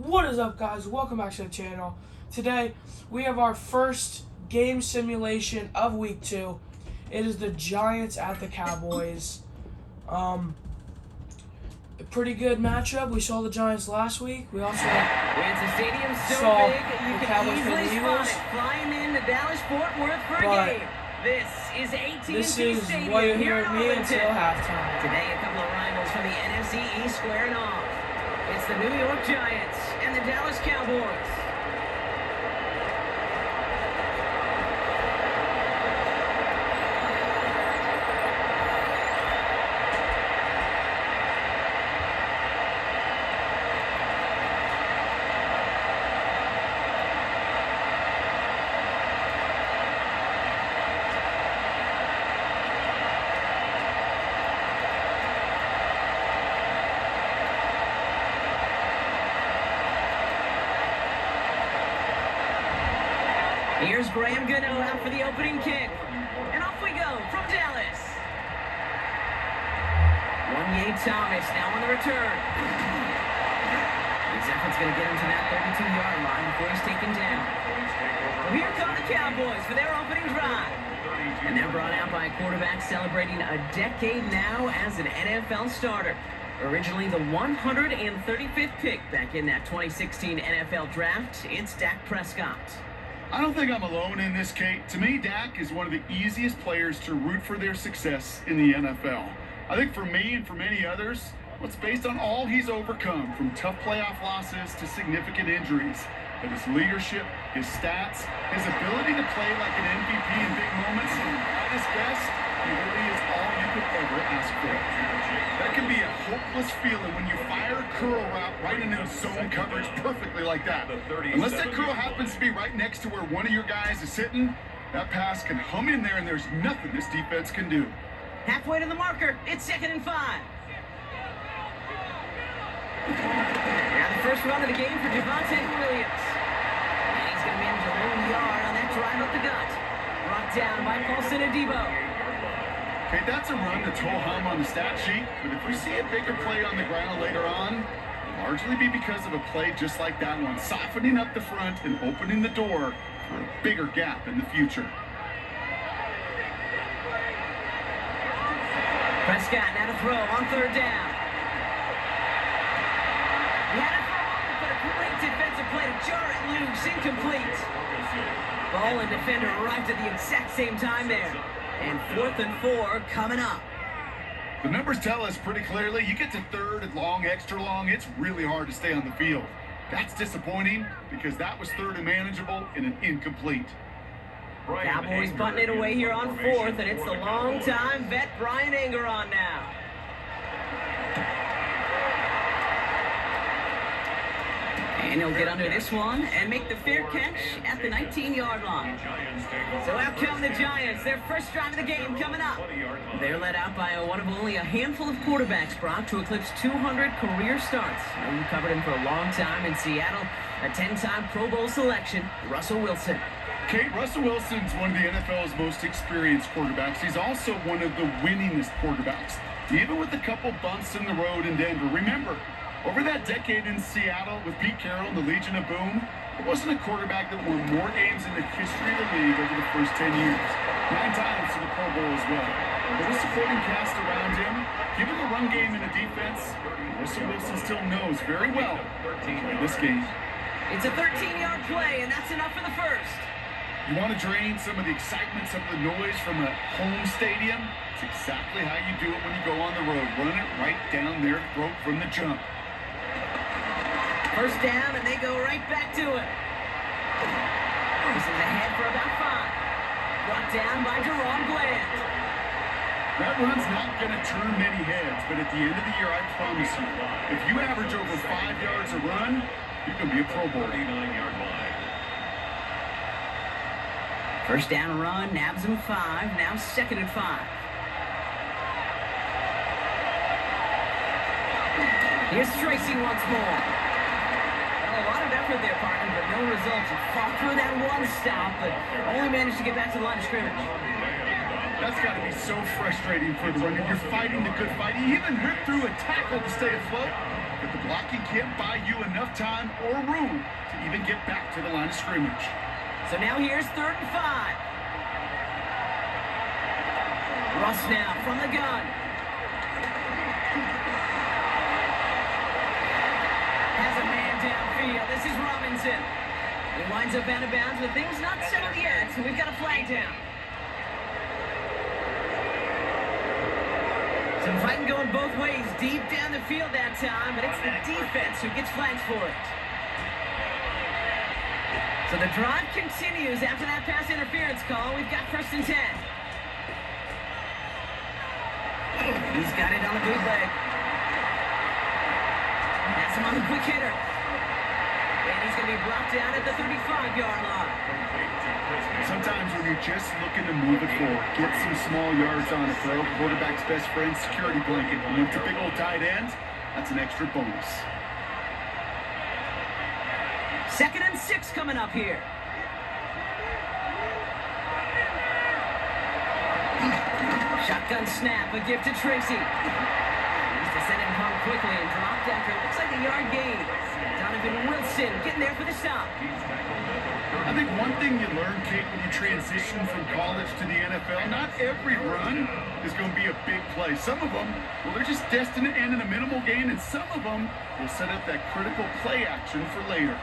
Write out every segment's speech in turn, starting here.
What is up, guys? Welcome back to the channel. Today we have our first game simulation of week 2. It is the Giants at the Cowboys. A pretty good matchup. We saw the Giants last week. We also It's a stadium so saw big you the can Cowboys easily play the spot Eagles. it flying in to Dallas-Fort Worth for a But game. This is AT&T this is Stadium what you here hear in of me Arlington. until halftime. Today, a couple of rivals from the NFC East squaring off. It's the New York Giants and the Dallas Cowboys. Here's Graham Gano out for the opening kick. And off we go from Dallas. Wanye Thomas now on the return. His effort's going to get him to that 32-yard line before he's taken down. Well, here come the Cowboys for their opening drive. And they're brought out by a quarterback celebrating a decade now as an NFL starter. Originally the 135th pick back in that 2016 NFL draft, it's Dak Prescott. I don't think I'm alone in this, Kate. To me, Dak is one of the easiest players to root for their success in the NFL. I think for me and for many others, it's based on all he's overcome, from tough playoff losses to significant injuries. But his leadership, his stats, his ability to play like an MVP in big moments, and at his best, he really is all you could ever ask for. That can be a hopeless feeling when you fire a curl route right into zone coverage perfectly like that. Unless that curl happens to be right next to where one of your guys is sitting, that pass can hum in there and there's nothing this defense can do. Halfway to the marker, it's 2nd and 5. Now the first run of the game for Javonte Williams. And he's going to manage a lone yard on that drive up the gut. Brought down by Paulson Adebo. Okay, that's a run that's ho-hum on the stat sheet, but if we see a bigger play on the ground later on, it'll largely be because of a play just like that one, softening up the front and opening the door for a bigger gap in the future. Prescott now to throw on 3rd down. He had it for a moment, but a great defensive play to jar it loose, incomplete. Ball and defender arrived at the exact same time there. And 4th and 4 coming up. The numbers tell us pretty clearly, you get to 3rd and long, extra long, it's really hard to stay on the field. That's disappointing because that was 3rd and manageable and an incomplete. Cowboys butting it away here on 4th, and it's the long-time vet Brian Anger on now. And he'll get under this one and make the fair catch at the 19-yard line. So out come the Giants, their first drive of the game coming up. They're led out by one of only a handful of quarterbacks, Brock, to eclipse 200 career starts. You covered him for a long time in Seattle, a 10-time Pro Bowl selection, Russell Wilson. Kate, Russell Wilson's one of the NFL's most experienced quarterbacks. He's also one of the winningest quarterbacks, even with a couple bumps in the road in Denver. Remember, over that decade in Seattle with Pete Carroll and the Legion of Boom, there wasn't a quarterback that won more games in the history of the league over the first 10 years. 9 times to the Pro Bowl as well. With a supporting cast around him, given the run game and the defense, Russell Wilson still knows very well in this game. It's a 13-yard play, and that's enough for the first. You want to drain some of the excitement, some of the noise from a home stadium? It's exactly how you do it when you go on the road. Run it right down their throat from the jump. First down, and they go right back to it. This is ahead for about 5. Brought down by Jerome Bland. That run's not going to turn many heads, but at the end of the year, I promise you, if you average over 5 yards a run, you can be a Pro Bowler. First down run, nabs him 5, now 2nd and 5. Here's Tracy once more. Well, a lot of effort there, partner, but no results. He fought through that one stop, but only managed to get back to the line of scrimmage. That's got to be so frustrating for the runner. You're fighting the good fight. You even ripped through a tackle to stay afloat. but the blocking can't buy you enough time or room to even get back to the line of scrimmage. So now here's 3rd and 5. Russ now from the gun. Has a man downfield. This is Robinson. He winds up out of bounds with things not settled yet, so we've got a flag down. Some fighting going both ways deep down the field that time, but it's the defense who gets flags for it. So the drive continues after that pass interference call. We've got 1st and 10. He's got it on the bootleg. That's him on the quick hitter. And he's going to be brought down at the 35-yard line. Sometimes when you're just looking to move it forward, get some small yards on a throw, quarterback's best friend, security blanket. And when it's a big old tight end, that's an extra bonus. 2nd and 6 coming up here. Shotgun snap, a gift to Tracy. He's descended home quickly and dropped after it looks like a yard gain. Donovan Wilson getting there for the stop. I think one thing you learn, Kate, when you transition from college to the NFL, not every run is going to be a big play. Some of them, well, they're just destined to end in a minimal gain, and some of them will set up that critical play action for later.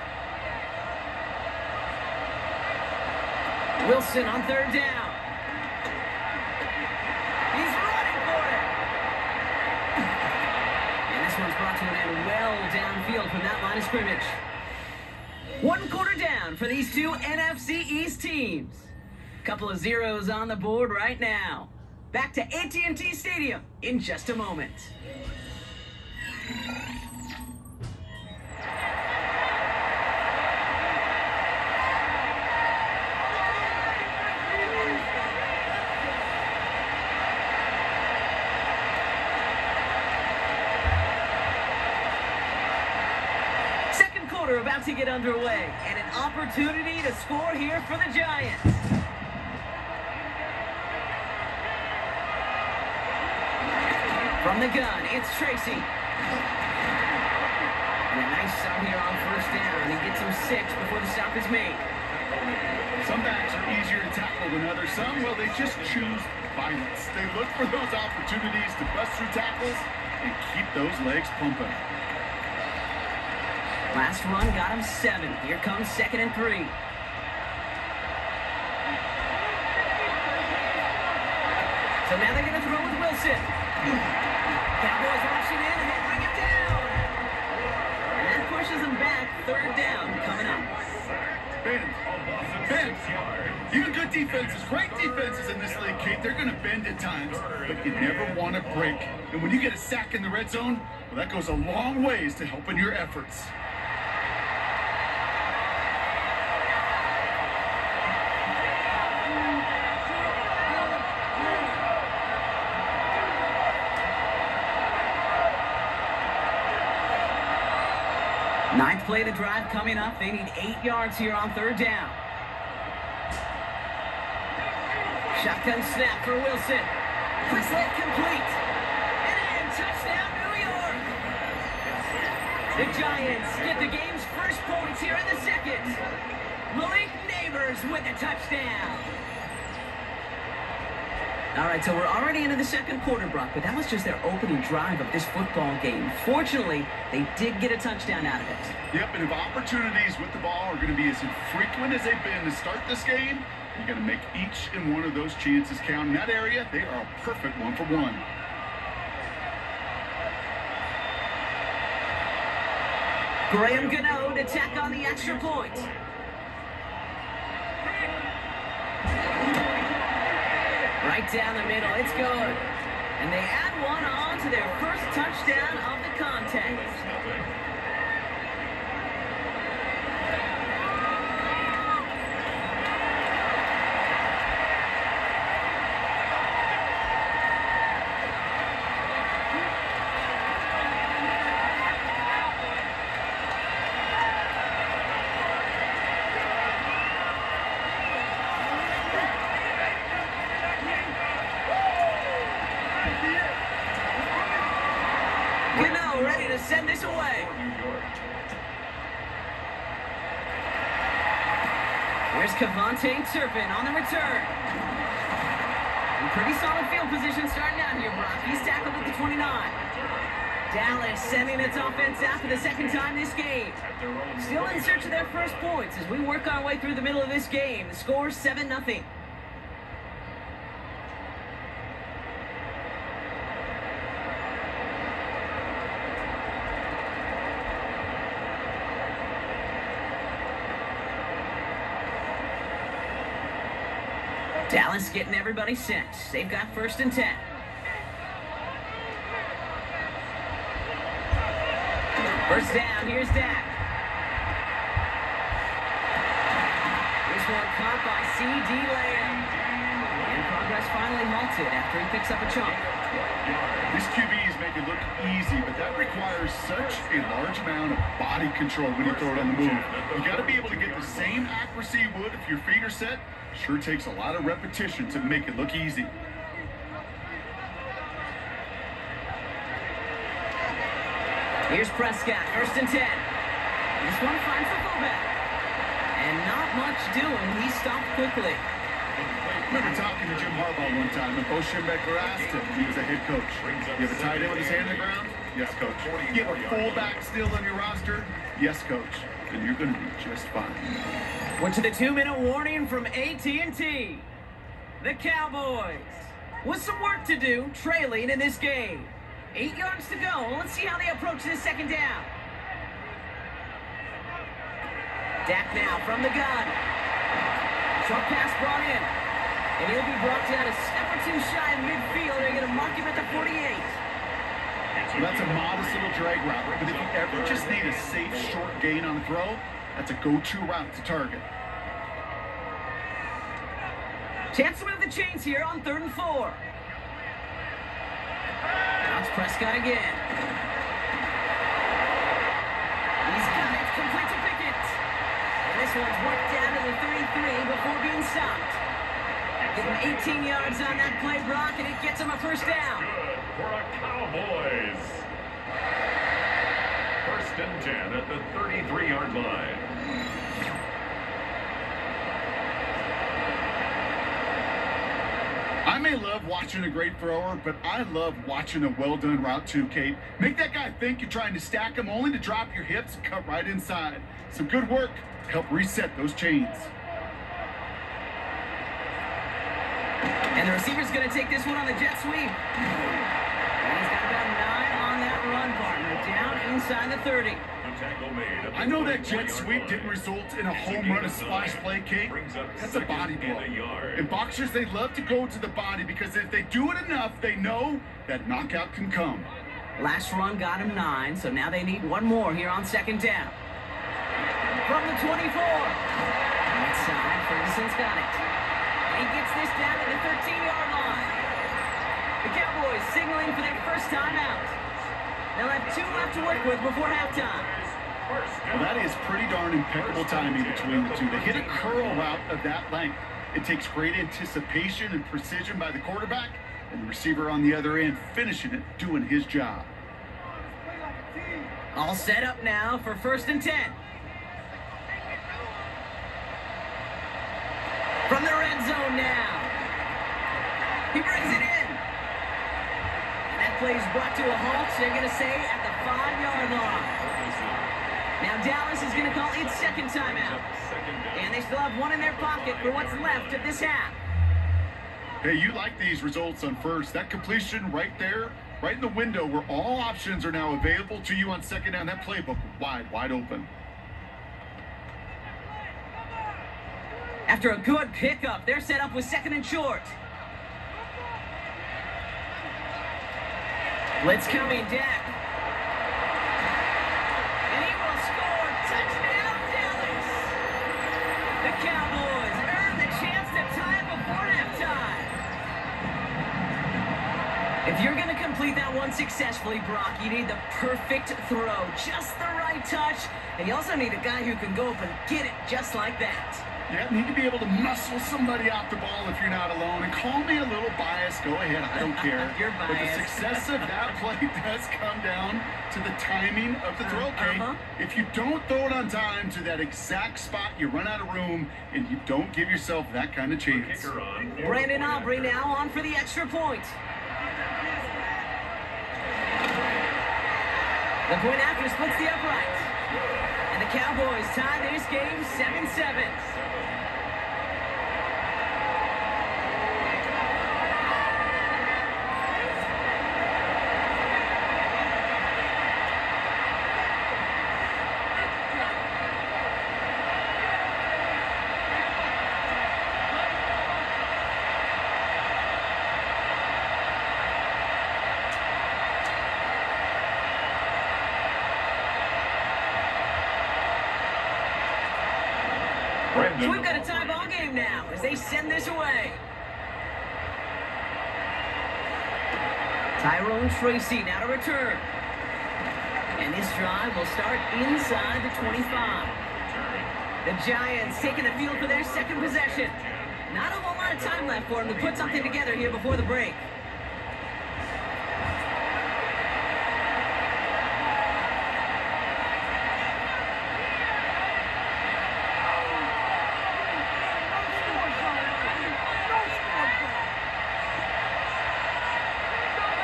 Wilson on 3rd down. He's running for it. And this one's brought to an end well downfield from that line of scrimmage. 1 quarter down for these two NFC East teams. Couple of zeros on the board right now. Back to AT&T Stadium in just a moment. About to get underway, and an opportunity to score here for the Giants. From the gun, it's Tracy. And a nice start here on 1st down. He gets him 6 before the stop is made. Some backs are easier to tackle than others. Some, well, they just choose violence. They look for those opportunities to bust through tackles and keep those legs pumping. Last run got him 7. Here comes 2nd and 3. So now they're going to throw with Wilson. Cowboys rushing in and they bring him down. And that pushes him back. 3rd down coming up. Bend. Even good defenses, great defenses in this league, Kate, they're going to bend at times, but you never want to break. And when you get a sack in the red zone, well, that goes a long ways to helping your efforts. Ninth play of the drive coming up. They need 8 yards here on 3rd down. Shotgun snap for Wilson. Quick leg complete. And in, touchdown, New York. The Giants get the game's first points here in the 2nd. Malik Neighbors with a touchdown. All right, so we're already into the 2nd quarter, Brock, but that was just their opening drive of this football game. Fortunately, they did get a touchdown out of it. Yep, and if opportunities with the ball are going to be as infrequent as they've been to start this game, you got to make each and one of those chances count. In that area, they are a perfect 1-for-1. Graham Gano to tack on the extra point. Right down the middle, it's good. And they add one on to their first touchdown of the contest. send this away. Here's Cavante Turpin on the return. And pretty solid field position starting out here, Brock. He's tackled at the 29. Dallas sending its offense out for the second time this game. Still in search of their first points as we work our way through the middle of this game. The score 7-0. Dallas getting everybody set. They've got 1st and 10. First down, here's Dak. This one caught by C.D. Lamb. And progress finally halted after he picks up a chunk. This QB is making it look easy, but that requires such a large amount of body control when you throw it on the move. You got to be able to get the same accuracy you would if your feet are set. Sure takes a lot of repetition to make it look easy. Here's Prescott, 1st and 10. This one finds the fullback. And not much doing. He stopped quickly. I remember talking to Jim Harbaugh one time, and Bo Schembechler asked him, he was a head coach, you have a tight end with his hand on the ground? Yes, coach. You have a fullback still on your roster? Yes, coach. Then you're going to be just fine. We're to the 2-minute warning from AT&T. The Cowboys, with some work to do, trailing in this game. 8 yards to go. Let's see how they approach this second down. Dak now from the gun. Short pass brought in. And he'll be brought down a step or two shy of midfield. They're going to mark him at the 48. So that's a modest little drag route, but if you ever just need a safe short gain on a throw, that's a go-to route to target. Chance to move the chains here on 3rd and 4. Now it's Prescott again. He's got it, complete to Pickett. And this one's worked down to the 33 before being stopped. Give him 18 yards on that play, Brock, and it gets him a 1st down. Good for a Cowboys. 1st and 10 at the 33-yard line. I may love watching a great thrower, but I love watching a well-done route too, Kate. Make that guy think you're trying to stack him only to drop your hips and cut right inside. Some good work to help reset those chains. And the receiver's going to take this one on the jet sweep. And he's got about 9 on that run, partner. Down inside the 30. I know that jet sweep didn't result in a home run, a splash play, Kate. That's a body blow. And boxers, they love to go to the body because if they do it enough, they know that knockout can come. Last run got him 9, so now they need one more here on 2nd down. From the 24. Right side, Ferguson's got it. He gets this down to the 13-yard line. The Cowboys signaling for their first timeout. They'll have 2 left to work with before halftime. Well, that is pretty darn impeccable timing between the two. They hit a curl route of that length. It takes great anticipation and precision by the quarterback, and the receiver on the other end finishing it, doing his job. All set up now for 1st and 10. From the red zone now. He brings it in. And that play is brought to a halt, they're going to say, at the 5-yard line. Now Dallas is going to call its second timeout. And they still have one in their pocket for what's left of this half. Hey, you like these results on first. That completion right there, right in the window where all options are now available to you on second down. That playbook wide open. After a good pickup, they're set up with 2nd and short. Blitz coming, Dak. And he will score. Touchdown, Dallas. The Cowboys earn the chance to tie it before halftime. If you're going to complete that one successfully, Brock, you need the perfect throw. Just the right touch. And you also need a guy who can go up and get it just like that. You need to be able to muscle somebody off the ball if you're not alone. And call me a little biased. Go ahead. I don't care. You're But the biased. success of that play does come down to the timing of the throw, Kate. If you don't throw it on time to that exact spot, you run out of room, and you don't give yourself that kind of chance. Kicker on for Brandon the point Aubrey after. now on for the extra point. The point after splits the uprights. And the Cowboys tie this game 7-7. So we've got a tie ball game now as they send this away. Tyrone Tracy now to return. And this drive will start inside the 25. The Giants taking the field for their second possession. Not a whole lot of time left for them to put something together here before the break.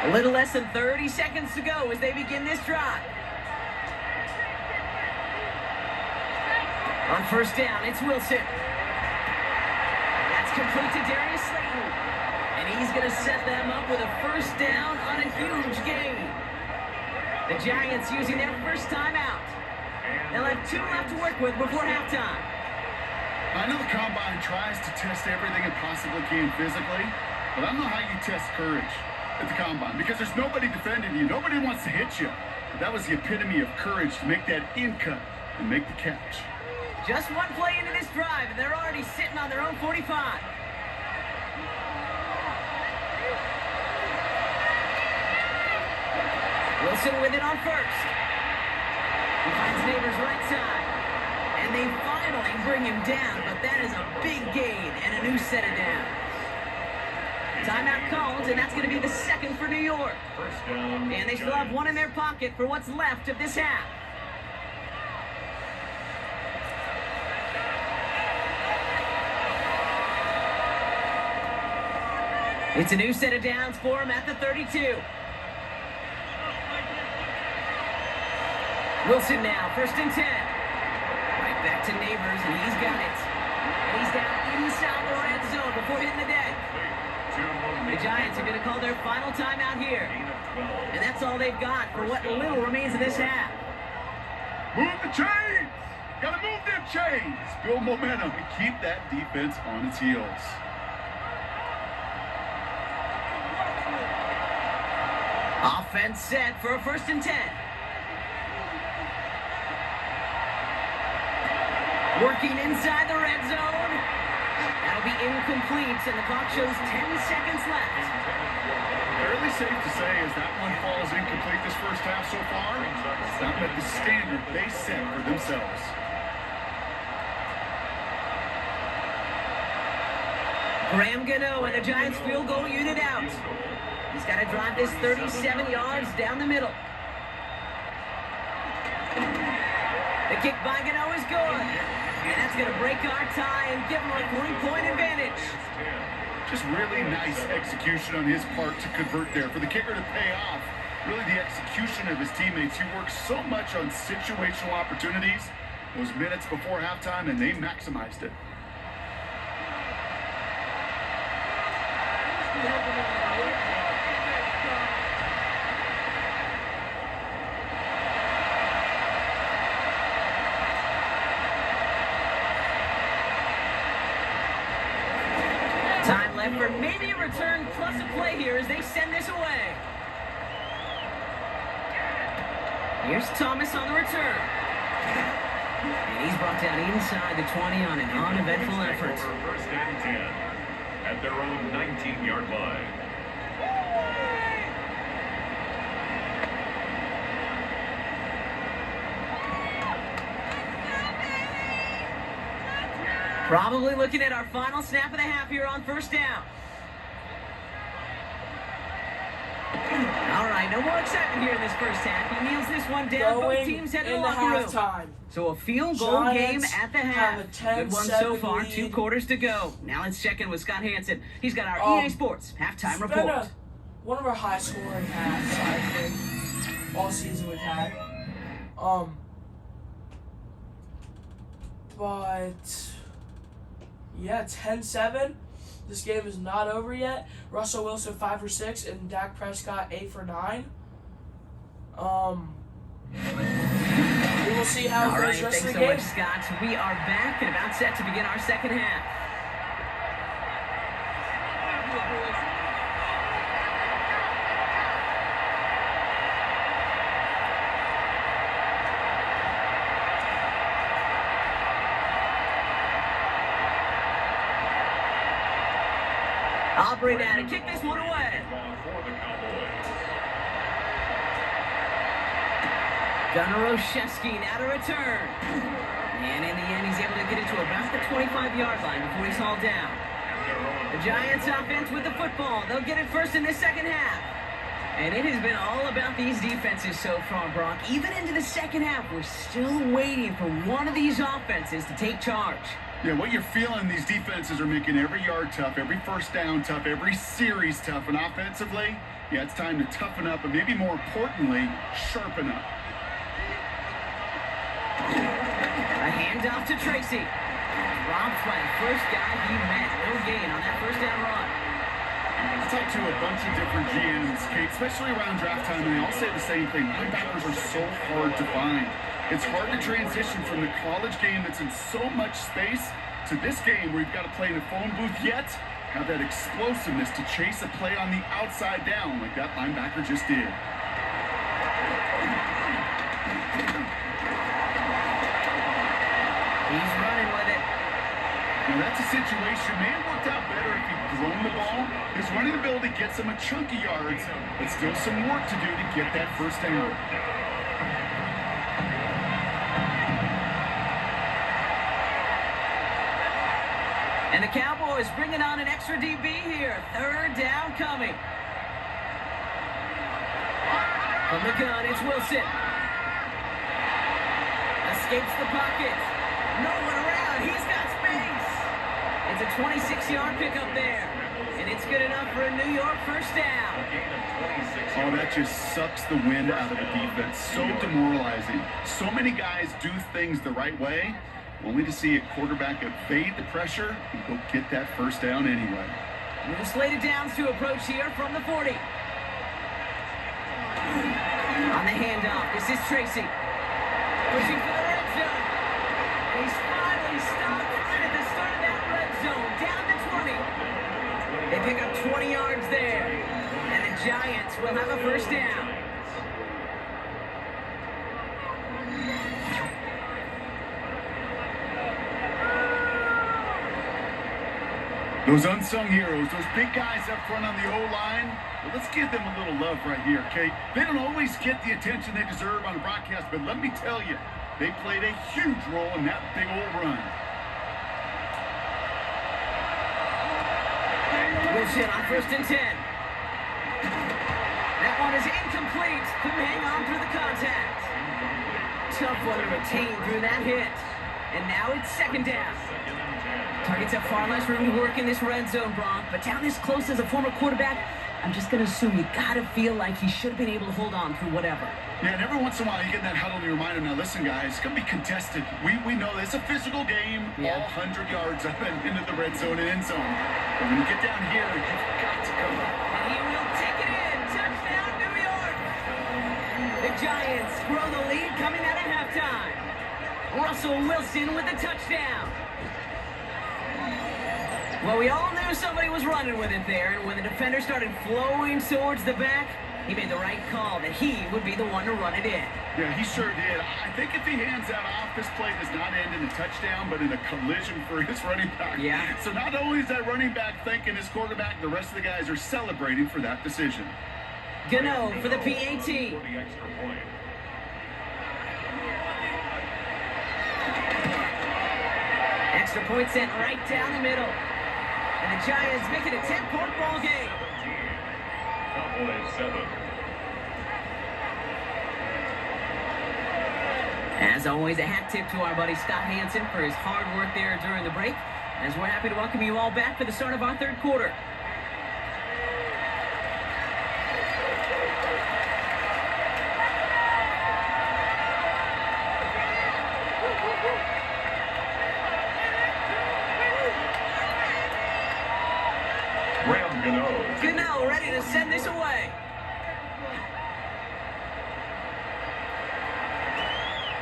A little less than 30 seconds to go as they begin this drive. On first down, it's Wilson. That's complete to Darius Slayton. And he's going to set them up with a first down on a huge gain. The Giants using their first timeout. They'll have 2 left to work with before halftime. I know the Combine tries to test everything it possibly can physically, but I don't know how you test courage at the Combine, because there's nobody defending you. Nobody wants to hit you. But that was the epitome of courage to make that in cut and make the catch. Just one play into this drive, and they're already sitting on their own 45. Wilson with it on first. He finds Neighbors right side. And they finally bring him down, but that is a big gain and a new set of downs. Timeout called, and that's going to be the second for New York. First down, And they still have one in their pocket for what's left of this half. It's a new set of downs for him at the 32. Wilson now, first and 10. Right back to Neighbors, and he's got it. And he's down inside the red zone before hitting the deck. The Giants are going to call their final timeout here. And that's all they've got for what little remains of this half. Move the chains! Gotta move them chains! Build momentum and keep that defense on its heels. Offense set for a first and 10. Working inside the red zone. That'll be incomplete, and the clock shows 10 seconds left. Fairly safe to say as that one falls incomplete this first half so far, it's not met the standard they set for themselves. Graham Gano and the Giants field goal unit out. He's got to drive this 37 yards down the middle. The kick by Gano is good. And that's going to break our tie and give him a 3-point advantage. Just really nice execution on his part to convert there. For the kicker to pay off, really the execution of his teammates. He works so much on situational opportunities those minutes before halftime, and they maximized it. Time left for maybe a return plus a play here as they send this away. Here's Thomas on the return. And he's brought down inside the 20 on an uneventful effort. First and 10 at their own 19-yard line. Probably looking at our final snap of the half here on first down. All right, no more excitement here in this first half. He kneels this one down. Both teams head to the locker room. Halftime. So a field goal game Giants at the half. have a Good one so 10-7 far. lead. 2 quarters to go. Now let's check in with Scott Hansen. He's got our EA Sports halftime report. One of our high-scoring halves, I think, all season we've had. But yeah, 10-7. This game is not over yet. Russell Wilson 5 for 6 and Dak Prescott 8 for 9. We will see how it goes rest of the game. All right, thanks so much, Scott. We are back and about set to begin our second half. Operate out and kick this one away. Gunnar Olszewski now to return. And in the end, he's able to get it to about the 25-yard line before he's hauled down. The Giants offense with the football. They'll get it first in this second half. And it has been all about these defenses so far, Brock. Even into the second half, we're still waiting for one of these offenses to take charge. Yeah, what you're feeling, these defenses are making every yard tough, every first down tough, every series tough. And offensively, yeah, it's time to toughen up and maybe more importantly, sharpen up. A handoff to Tracy. Robbed by the first guy he met. No gain on that first down run. I talked to a bunch of different GMs, Kate, especially around draft time, and they all say the same thing. Linebackers are so hard to find. It's hard to transition from the college game that's in so much space to this game where you've got to play in a phone booth, yet have that explosiveness to chase a play on the outside down like that linebacker just did. He's running with it. Now that's a situation, may have worked out better if he'd thrown the ball. His running ability gets him a chunky yards, but still some work to do to get that first down. And the Cowboys bringing on an extra DB here. Third down coming. From the gun, it's Wilson. Escapes the pocket. No one around. He's got space. It's a 26-yard pickup there. And it's good enough for a New York first down. Oh, that just sucks the wind out of the defense. So demoralizing. So many guys do things the right way, only to see a quarterback evade the pressure and go get that first down anyway. With the slated downs to approach here from the 40. On the handoff, this is Tracy. Pushing for the red zone. He's finally stopped right at the start of that red zone. Down to 20. They pick up 20 yards there. And the Giants will have a first down. Those unsung heroes, those big guys up front on the O-line, well, let's give them a little love right here, Kate. They don't always get the attention they deserve on the broadcast, but let me tell you, they played a huge role in that big old run. Wilson on 1st and 10. That one is incomplete. Couldn't hang on through the contact. Tough one to retain through that hit. And now it's second down. Targets have far less room to work in this red zone, Brock, but down this close as a former quarterback, I'm just going to assume you got to feel like he should have been able to hold on through whatever. Yeah, and every once in a while you get that huddle and you remind him, now listen, guys, it's going to be contested. We know it's a physical game, all 100 yards up and into the red zone and end zone. But when you get down here, you've got to go. And he will take it in. Touchdown, New York. The Giants grow the lead coming out of halftime. Russell Wilson with the touchdown. Well, we all knew somebody was running with it there, and when the defender started flowing towards the back, he made the right call that he would be the one to run it in. Yeah, he sure did. I think if he hands that off, this play does not end in a touchdown, but in a collision for his running back. Yeah. So not only is that running back thanking his quarterback, the rest of the guys are celebrating for that decision. Gano for the PAT. Extra point sent right down the middle. And the Giants make it a 10-point ball game. Cowboys 7. As always, a hat tip to our buddy Scott Hansen for his hard work there during the break, as we're happy to welcome you all back for the start of our third quarter. Gano ready to send this away.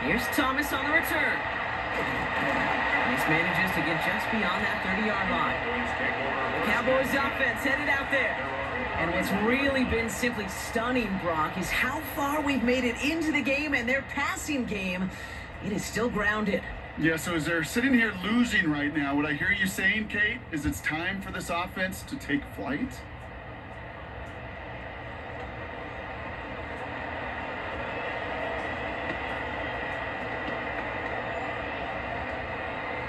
Here's Thomas on the return. Nice manages to get just beyond that 30-yard line. The Cowboys offense headed out there. And what's really been simply stunning, Brock, is how far we've made it into the game, and their passing game, it is still grounded. Yeah, so as they're sitting here losing right now, what I hear you saying, Kate, is it's time for this offense to take flight?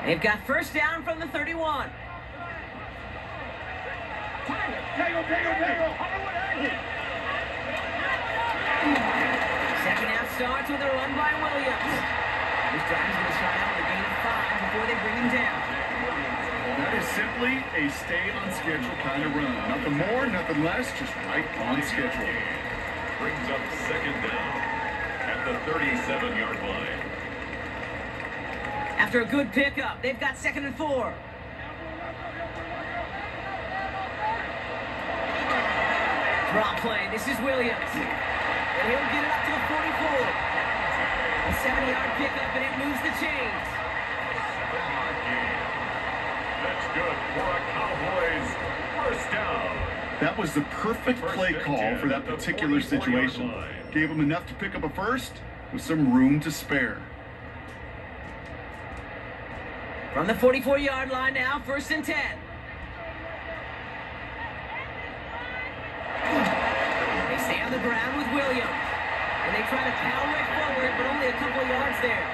They've got first down from the 31. Second half starts with a run by Williams. This drive's going to start out with a gain of 5 before they bring him down. That is simply a stay-on-schedule kind of run. Nothing more, nothing less, just right on schedule. Brings up second down at the 37-yard line. After a good pickup, they've got 2nd and 4. Drop play. This is Williams. And he'll get it up to the 44. A 70-yard pickup, and it moves the chains. 7-yard gain. That's good for a Cowboys first down. That was the perfect play call for that particular situation. Gave them enough to pick up a first with some room to spare. From the 44-yard line now, 1st and 10. They stay on the ground with Williams. And they try to power it forward, but only a couple of yards there.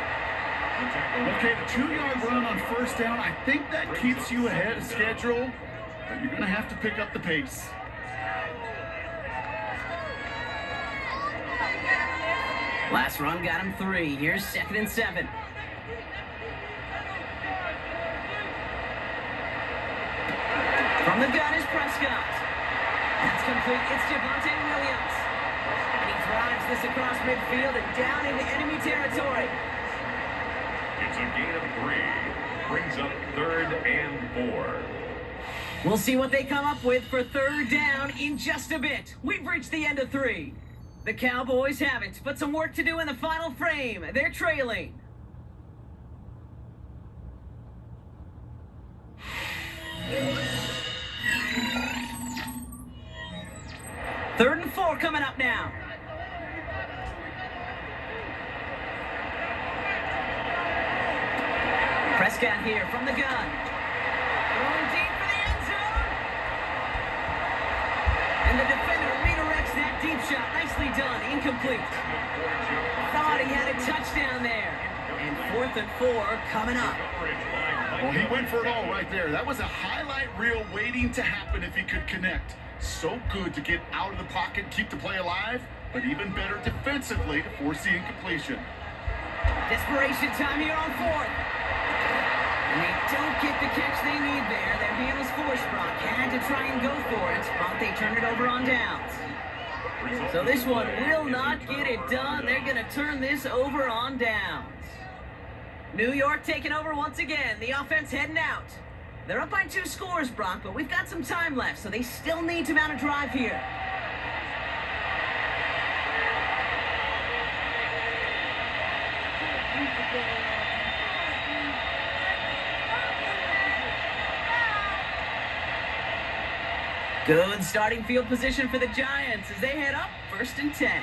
Okay, the 2-yard run on first down, I think that keeps you ahead of schedule, but you're going to have to pick up the pace. Last run got him 3. Here's 2nd and 7. From the gun is Prescott. That's complete. It's Javonte Williams. And he drives this across midfield and down into enemy territory. It's a gain of 3. Brings up 3rd and 4. We'll see what they come up with for 3rd down in just a bit. We've reached the end of 3. The Cowboys have it, but some work to do in the final frame. They're trailing. Third and 4 coming up now. Prescott here from the gun. Throwing deep for the end zone. And the defender redirects that deep shot. Nicely done. Incomplete. Thought he had a touchdown there. And 4th and 4 coming up. Well, he went for it all right there. That was a highlight reel waiting to happen if he could connect. So good to get out of the pocket, keep the play alive, but even better defensively to force the incompletion. Desperation time here on 4th. And they don't get the catch they need there. Their hand was forced, Brock. Had to try and go for it, but they turned it over on downs. So this one will not get it done. They're going to turn this over on downs. New York taking over once again. The offense heading out. They're up by 2 scores, Brock, but we've got some time left, so they still need to mount a drive here. Good starting field position for the Giants as they head up 1st and 10.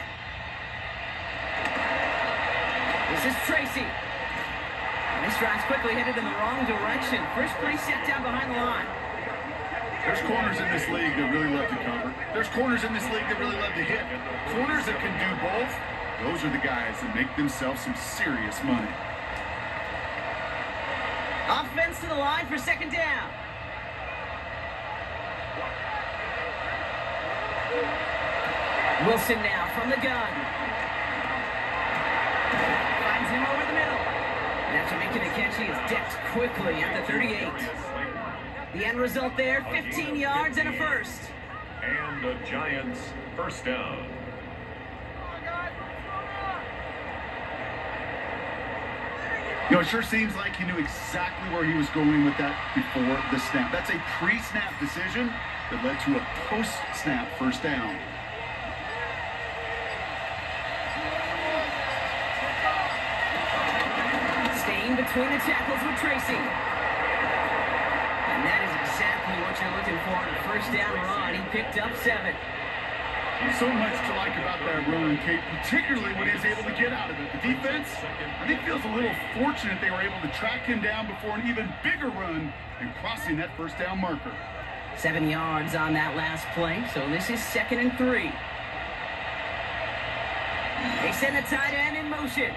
This is Tracy. And this drive's quickly headed in the wrong direction. First play set down behind the line. There's corners in this league that really love to cover. There's corners in this league that really love to hit. Corners that can do both, those are the guys that make themselves some serious money. Offense Giants to the line for second down. Wilson now from the gun. Finds him over the middle. And after making the catch, he is decked quickly at the 38. The end result there, 15 yards and a first. And the Giants first down. You know, it sure seems like he knew exactly where he was going with that before the snap. That's a pre-snap decision that led to a post-snap first down. Staying between the tackles with Tracy. And that is exactly what you're looking for on a first down run. He picked up 7. So much to like about that run, Kate, particularly when he was able to get out of it. The defense, I think, feels a little fortunate they were able to track him down before an even bigger run and crossing that first down marker. 7 yards on that last play, so this is 2nd and 3. They send a tight end in motion.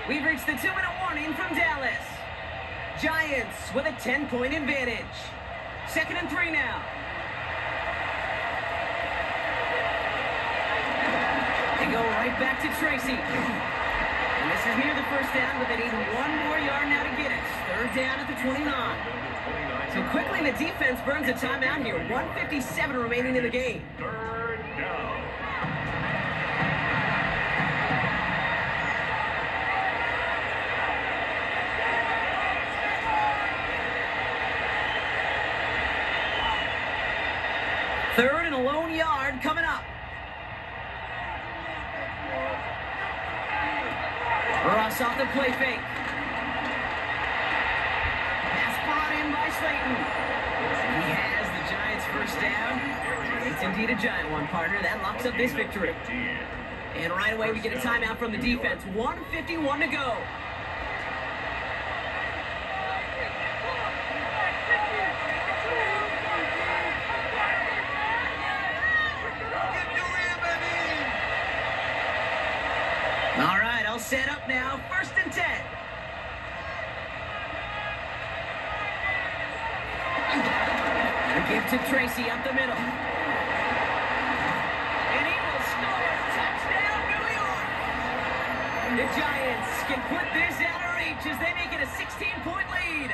We've reached the 2-minute warning from Dallas. Giants with a 10-point advantage. 2nd and 3 now. They go right back to Tracy. And this is near the first down, but they need 1 more yard now to get it. 3rd down at the 29. So quickly the defense burns a timeout here. 1:57 remaining in the game. 3rd down. Third and a lone yard coming up. Ross off the play fake. Pass brought in by Slayton. He has the Giants first down. It's indeed a giant one, partner. That locks up this victory. And right away we get a timeout from the defense. 1:51 to go. All right, all set up now. 1st and 10. The give to Tracy up the middle. And he will score. Touchdown, New York. The Giants can put this out of reach as they make it a 16-point lead.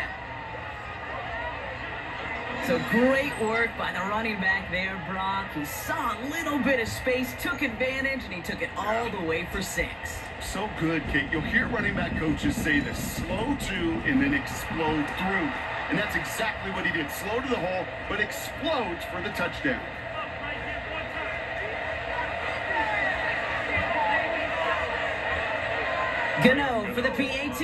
So great work by the running back there, Brock. He saw a little bit of space, took advantage, and he took it all the way for 6. So good, Kate. You'll hear running back coaches say this: slow to and then explode through. And that's exactly what he did. Slow to the hole, but explodes for the touchdown. Gano for the PAT.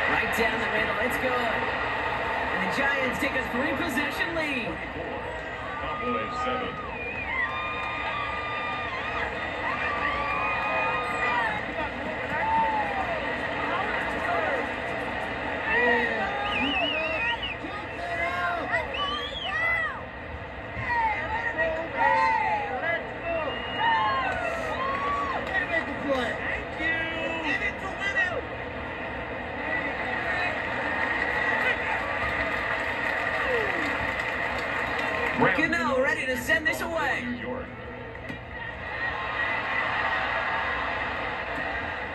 Right down the middle, it's good. And the Giants take a 3-possession lead. Cowboys 7. Gano ready to send this away. New York.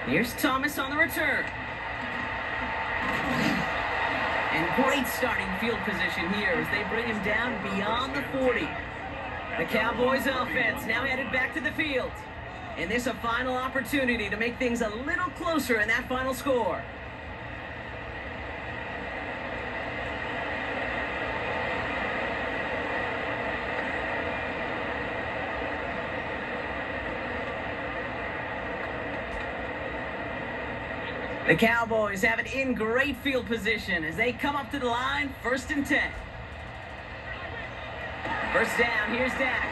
Here's Thomas on the return. And great starting field position here as they bring him down beyond the 40. The Cowboys offense now headed back to the field. And this a final opportunity to make things a little closer in that final score. The Cowboys have it in great field position as they come up to the line, 1st and 10. First down, here's Dak.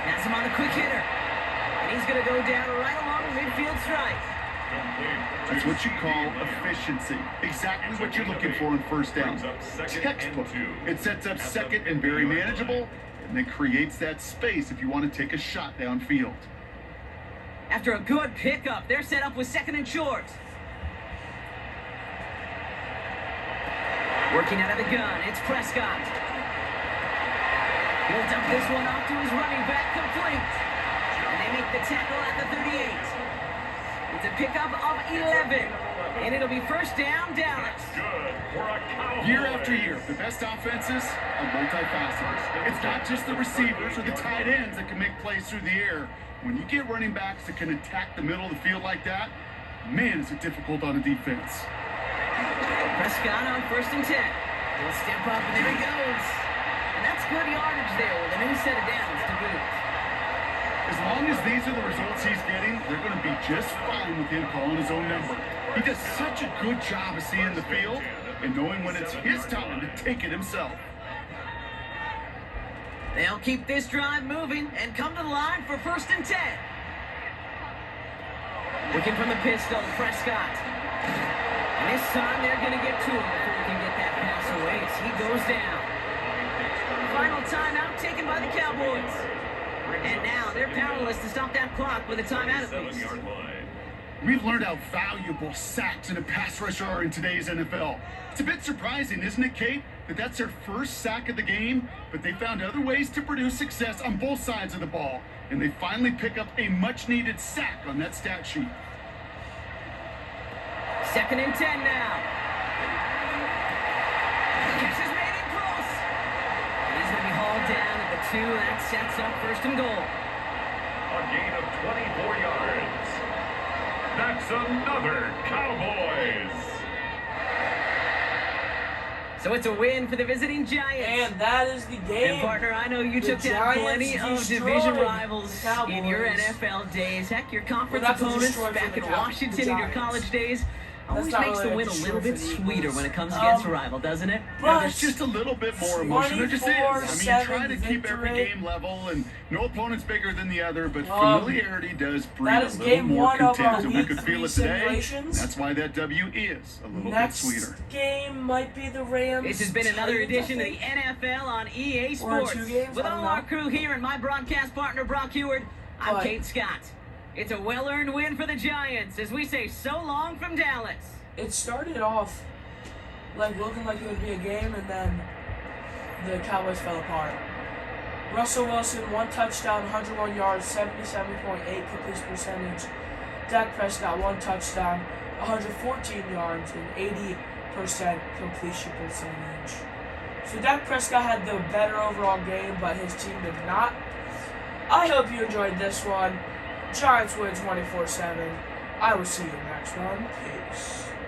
Has him on the quick hitter. And he's going to go down right along the midfield stripe. That's what you call efficiency. Exactly what you're looking for in first down. Textbook. It sets up 2nd and very manageable, and then creates that space if you want to take a shot downfield. After a good pickup, they're set up with 2nd and short. Working out of the gun, it's Prescott. He'll dump this one off to his running back, complete. And they make the tackle at the 38. It's a pickup of 11. And it'll be first down, Dallas. Good for a Cowboy. Year after year, the best offenses are multifaceted. It's not just the receivers or the tight ends that can make plays through the air. When you get running backs that can attack the middle of the field like that, man, is it difficult on a defense. Prescott on 1st and 10. He'll step up, and there he goes. And that's good yardage there with a new set of downs to boot. As long as these are the results he's getting, they're going to be just fine with him calling his own number. He does such a good job of seeing the field and knowing when it's his time to take it himself. They'll keep this drive moving and come to the line for 1st and 10. Looking from the pistol, Prescott. And this time they're going to get to him before he can get that pass away as he goes down. Final timeout taken by the Cowboys. And now they're powerless to stop that clock with a timeout at least. 7-yard line. We've learned how valuable sacks and a pass rusher are in today's NFL. It's a bit surprising, isn't it, Kate, that that's their first sack of the game, but they found other ways to produce success on both sides of the ball, and they finally pick up a much-needed sack on that stat sheet. 2nd and 10 now. The catch is made in close. And he's going to be hauled down at the 2. That sets up 1st and goal. A gain of 24 yards. That's another Cowboys. So it's a win for the visiting Giants. And that is the game. And partner, I know you The took down plenty Giants of division destroyed rivals the Cowboys. in your NFL days. Heck, your conference Well, that's a opponents destroy back for in the Washington in your Giants. college days always not makes the really a win a destroy little bit for the sweeter Eagles. when it comes against a rival, doesn't it? Yeah, there's just a little bit more emotion. There just is. I mean, you try to keep every victory. game level, and no opponent's bigger than the other, but familiarity does breed that a is little game more 1 of our contempt, and we week could 3 feel it today. simulations. That's why that W is a little Next bit sweeter. game might be the Rams. This has been another Titans, edition I of the think. NFL on EA Or Sports. 2 games, With I don't all know. our crew here and my broadcast partner, Brock Heward, I'm But- Kate Scott. It's a well-earned win for the Giants as we say so long from Dallas. It started off like looking like it would be a game, and then the Cowboys fell apart. Russell Wilson, 1 touchdown, 101 yards, 77.8 completion percentage. Dak Prescott, 1 touchdown, 114 yards, and 80% completion percentage. So Dak Prescott had the better overall game, but his team did not. I hope you enjoyed this one. Giants win 24-7. I will see you next one. Peace.